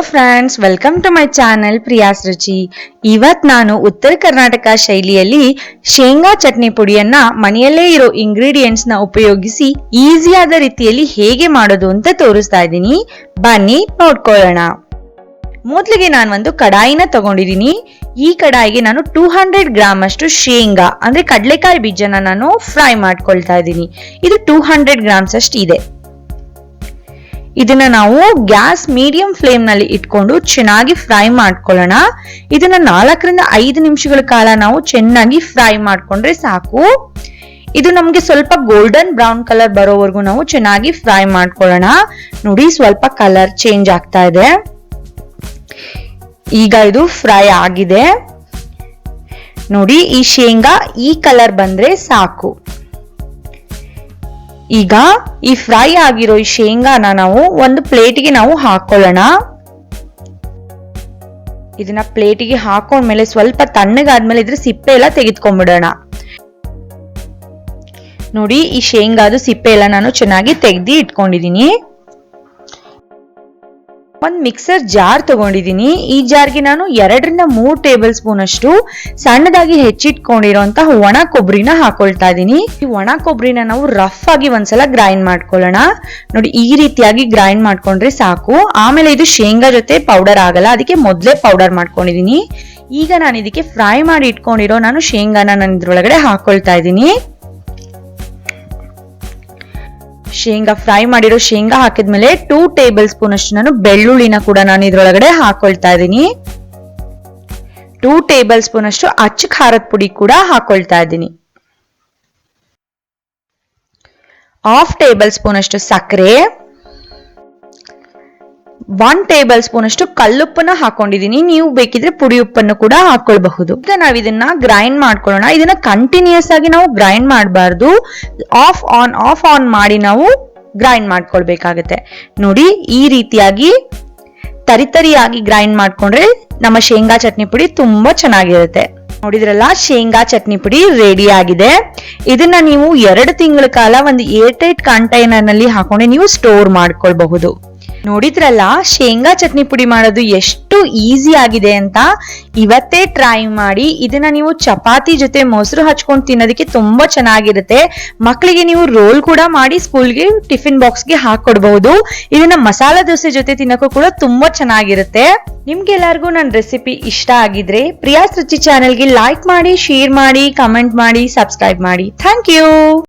Friends, welcome to my channel Priya's Ruchi. ಇವತ್ತು ನಾನು ಉತ್ತರ ಕರ್ನಾಟಕ ಶೈಲಿಯಲ್ಲಿ ಶೇಂಗಾ ಚಟ್ನಿ ಪುಡಿಯನ್ನ ಮನೆಯಲ್ಲೇ ಇರೋ ಇಂಗ್ರೀಡಿಯೆಂಟ್ಸ್ ನ ಉಪಯೋಗಿಸಿ ಈಸಿಯಾದ ರೀತಿಯಲ್ಲಿ ಹೇಗೆ ಮಾಡೋದು ಅಂತ ತೋರಿಸ್ತಾ ಇದ್ದೀನಿ. ಬನ್ನಿ ನೋಡ್ಕೊಳ್ಳೋಣ. ಮೊದಲಿಗೆ ನಾನು ಒಂದು ಕಡಾಯಿನ ತಗೊಂಡಿದ್ದೀನಿ. ಈ ಕಡಾಯಿಗೆ ನಾನು 200 ಗ್ರಾಮ್ ಅಷ್ಟು ಶೇಂಗಾ ಅಂದ್ರೆ ಕಡಲೆಕಾಯಿ ಬೀಜನ ನಾನು ಫ್ರೈ ಮಾಡ್ಕೊಳ್ತಾ ಇದ್ದೀನಿ. ಇದು 200 ಗ್ರಾಮ್ಸ್ ಅಷ್ಟು ಇದೆ. ಇದನ್ನ ನಾವು ಗ್ಯಾಸ್ ಮೀಡಿಯಂ ಫ್ಲೇಮ್ ನಲ್ಲಿ ಇಟ್ಕೊಂಡು ಚೆನ್ನಾಗಿ ಫ್ರೈ ಮಾಡ್ಕೊಳ್ಳೋಣ. ಇದನ್ನ 4 ರಿಂದ 5 ನಿಮಿಷಗಳ ಕಾಲ ನಾವು ಚೆನ್ನಾಗಿ ಫ್ರೈ ಮಾಡ್ಕೊಂಡ್ರೆ ಸಾಕು. ಇದು ನಮ್ಗೆ ಸ್ವಲ್ಪ ಗೋಲ್ಡನ್ ಬ್ರೌನ್ ಕಲರ್ ಬರೋವರೆಗೂ ನಾವು ಚೆನ್ನಾಗಿ ಫ್ರೈ ಮಾಡ್ಕೊಳ್ಳೋಣ. ನೋಡಿ, ಸ್ವಲ್ಪ ಕಲರ್ ಚೇಂಜ್ ಆಗ್ತಾ ಇದೆ. ಈಗ ಇದು ಫ್ರೈ ಆಗಿದೆ. ನೋಡಿ, ಈ ಶೇಂಗಾ ಈ ಕಲರ್ ಬಂದ್ರೆ ಸಾಕು. ಈಗ ಈ ಫ್ರೈ ಆಗಿರೋ ಈ ಶೇಂಗಾನ ನಾವು ಒಂದು ಪ್ಲೇಟಿಗೆ ನಾವು ಹಾಕೊಳ್ಳೋಣ. ಇದನ್ನ ಪ್ಲೇಟಿಗೆ ಹಾಕೊಂಡ್ಮೇಲೆ ಸ್ವಲ್ಪ ತಣ್ಣಗಾದ್ಮೇಲೆ ಇದ್ರ ಸಿಪ್ಪೆ ಎಲ್ಲ ತೆಗೆದುಕೊಂಡ್ಬಿಡೋಣ. ನೋಡಿ, ಈ ಶೇಂಗಾದು ಸಿಪ್ಪೆ ಎಲ್ಲ ನಾನು ಚೆನ್ನಾಗಿ ತೆಗೆದು ಇಟ್ಕೊಂಡಿದೀನಿ. ಒಂದು ಮಿಕ್ಸರ್ ಜಾರ್ ತಗೊಂಡಿದ್ದೀನಿ. ಈ ಜಾರ್ಗೆ ನಾನು 2 ರಿಂದ 3 ಟೇಬಲ್ ಸ್ಪೂನ್ ಅಷ್ಟು ಸಣ್ಣದಾಗಿ ಹೆಚ್ಚಿಟ್ಕೊಂಡಿರುವಂತಹ ಒಣ ಕೊಬ್ಬರಿನ ಹಾಕೊಳ್ತಾ ಇದ್ದೀನಿ. ಈ ಒಣ ಕೊಬ್ಬರಿನ ನಾವು ರಫ್ ಆಗಿ ಒಂದ್ಸಲ ಗ್ರೈಂಡ್ ಮಾಡ್ಕೊಳ್ಳೋಣ. ನೋಡಿ, ಈ ರೀತಿಯಾಗಿ ಗ್ರೈಂಡ್ ಮಾಡ್ಕೊಂಡ್ರೆ ಸಾಕು. ಆಮೇಲೆ ಇದು ಶೇಂಗಾ ಜೊತೆ ಪೌಡರ್ ಆಗಲ್ಲ, ಅದಕ್ಕೆ ಮೊದಲೇ ಪೌಡರ್ ಮಾಡ್ಕೊಂಡಿದೀನಿ. ಈಗ ನಾನು ಇದಕ್ಕೆ ಫ್ರೈ ಮಾಡಿ ಇಟ್ಕೊಂಡಿರೋ ನಾನು ಶೇಂಗಾನ ನಾನು ಇದ್ರೊಳಗಡೆ ಹಾಕೊಳ್ತಾ ಇದ್ದೀನಿ. ಶೇಂಗಾ ಫ್ರೈ ಮಾಡಿರೋ ಶೇಂಗಾ ಹಾಕಿದ್ಮೇಲೆ 2 ಟೇಬಲ್ ಸ್ಪೂನ್ ಅಷ್ಟು ನಾನು ಬೆಳ್ಳುಳ್ಳಿನ ಕೂಡ ನಾನು ಇದ್ರೊಳಗಡೆ ಹಾಕೊಳ್ತಾ ಇದ್ದೀನಿ. 2 ಟೇಬಲ್ ಸ್ಪೂನ್ ಅಷ್ಟು ಅಚ್ಚ ಖಾರದ ಪುಡಿ ಕೂಡ ಹಾಕೊಳ್ತಾ ಇದ್ದೀನಿ. 1/2 ಟೇಬಲ್ ಸ್ಪೂನ್ ಅಷ್ಟು ಸಕ್ಕರೆ, 1 ಟೇಬಲ್ ಸ್ಪೂನ್ ಅಷ್ಟು ಕಲ್ಲುಪ್ಪನ್ನ ಹಾಕೊಂಡಿದೀನಿ. ನೀವು ಬೇಕಿದ್ರೆ ಪುಡಿ ಉಪ್ಪನ್ನು ಕೂಡ ಹಾಕೊಳ್ಬಹುದು. ಈಗ ನಾವು ಇದನ್ನ ಗ್ರೈಂಡ್ ಮಾಡ್ಕೊಳ್ಳೋಣ. ಇದನ್ನ ಕಂಟಿನ್ಯೂಸ್ ಆಗಿ ನಾವು ಗ್ರೈಂಡ್ ಮಾಡಬಾರ್ದು. ಆಫ್ ಆನ್ ಮಾಡಿ ನಾವು ಗ್ರೈಂಡ್ ಮಾಡ್ಕೊಳ್ಬೇಕಾಗತ್ತೆ. ನೋಡಿ, ಈ ರೀತಿಯಾಗಿ ತರಿತರಿಯಾಗಿ ಗ್ರೈಂಡ್ ಮಾಡ್ಕೊಂಡ್ರೆ ನಮ್ಮ ಶೇಂಗಾ ಚಟ್ನಿ ಪುಡಿ ತುಂಬಾ ಚೆನ್ನಾಗಿರುತ್ತೆ. ನೋಡಿದ್ರಲ್ಲ, ಶೇಂಗಾ ಚಟ್ನಿ ಪುಡಿ ರೆಡಿ ಆಗಿದೆ. ಇದನ್ನ ನೀವು 2 ತಿಂಗಳ ಕಾಲ ಒಂದು ಏರ್ಟೈಟ್ ಕಂಟೈನರ್ ನಲ್ಲಿ ಹಾಕೊಂಡು ನೀವು ಸ್ಟೋರ್ ಮಾಡ್ಕೊಳ್ಬಹುದು. ನೋಡಿದ್ರಲ್ಲ, ಶೇಂಗಾ ಚಟ್ನಿ ಪುಡಿ ಮಾಡೋದು ಎಷ್ಟು ಈಸಿ ಆಗಿದೆ ಅಂತ. ಇವತ್ತೇ ಟ್ರೈ ಮಾಡಿ. ಇದನ್ನ ನೀವು ಚಪಾತಿ ಜೊತೆ ಮೊಸರು ಹಚ್ಕೊಂಡು ತಿನ್ನೋದಕ್ಕೆ ತುಂಬಾ ಚೆನ್ನಾಗಿರುತ್ತೆ. ಮಕ್ಕಳಿಗೆ ನೀವು ರೋಲ್ ಕೂಡ ಮಾಡಿ ಸ್ಕೂಲ್ಗೆ ಟಿಫಿನ್ ಬಾಕ್ಸ್ಗೆ ಹಾಕೊಡ್ಬಹುದು. ಇದನ್ನ ಮಸಾಲಾ ದೋಸೆ ಜೊತೆ ತಿನ್ನೋಕ್ಕೂ ಕೂಡ ತುಂಬಾ ಚೆನ್ನಾಗಿರುತ್ತೆ. ನಿಮ್ಗೆಲ್ಲರಿಗೂ ನನ್ನ ರೆಸಿಪಿ ಇಷ್ಟ ಆಗಿದ್ರೆ ಪ್ರಿಯಾಸ್ ರುಚಿ ಚಾನೆಲ್ಗೆ ಲೈಕ್ ಮಾಡಿ, ಶೇರ್ ಮಾಡಿ, ಕಮೆಂಟ್ ಮಾಡಿ, ಸಬ್ಸ್ಕ್ರೈಬ್ ಮಾಡಿ. Thank you.